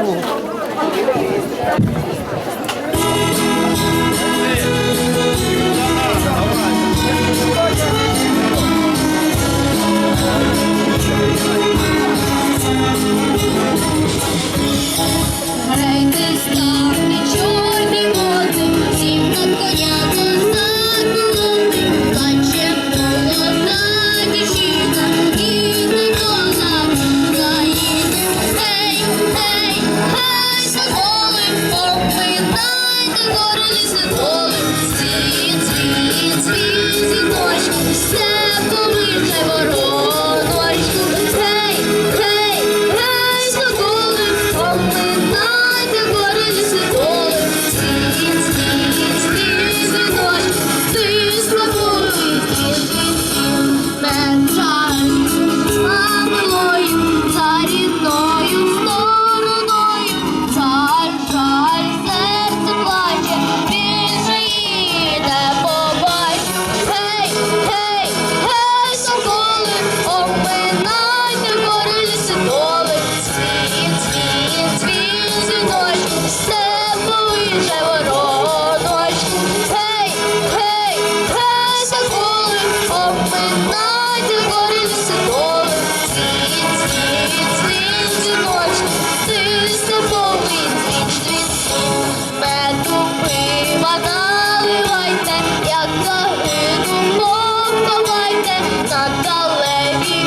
Фу. Грайте ставні, чорні моти, всім на коня козак молодий, плаче молода дівчина, і не козак України. Гей, гей, гей, соколи, поминайте гори ліси доли, світ, світ, світ, зіночку, степовище вороночку. Гей, гей, гей, соколи, поминайте гори ліси доли, світ, світ, світ, зіночку, ти славою Меншаю, мамилою, за рідною стороною, жаль, жаль, серце плаче, більше її не побачу. Гей, гей, гей, соколи, обминайте гори ліси доли, світ, світ, світ, зіночку, степовище вороночку. Гей, гей, гей, соколи, обминайте гори ліси доли, світ, світ, світ, зіночку, ти степовий твіт, твіт, меду пива наливайте, як загину поховайте, на далекій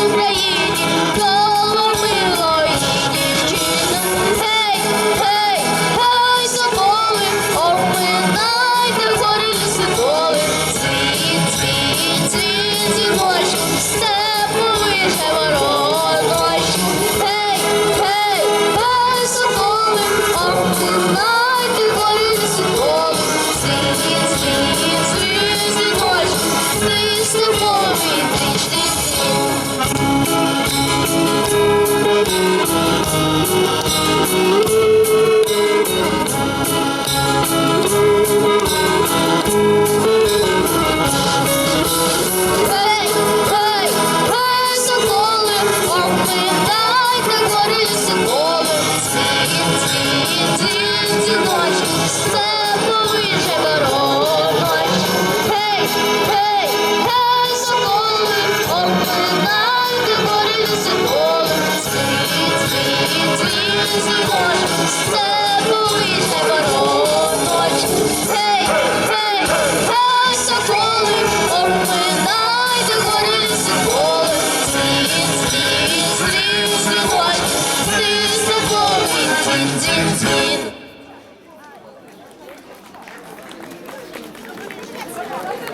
Україні коломилої дівчини. Гей, гей, гей, соколи, обминайте гори ліси доли, світ, світ, світ, зіночку, степовище вороночку. Гей, гей, гей, соколи, обминайте гори ліси доли, світ, світ, світ, зіночку, ти степовий трічний світ. Гей, гей, гей, соколи, обминайте гори ліси доли, світ, світ, світ, зіночку, степовище вороночку. Гей, гей, гей, соколи, обминайте гори ліси доли, світ, світ, світ, зіночку, степовище вороночку. Гей, гей, гей, соколи, обминайте гори ліси доли, світ, світ, світ, зіночку, ти степовий твіт, твіт, твіт.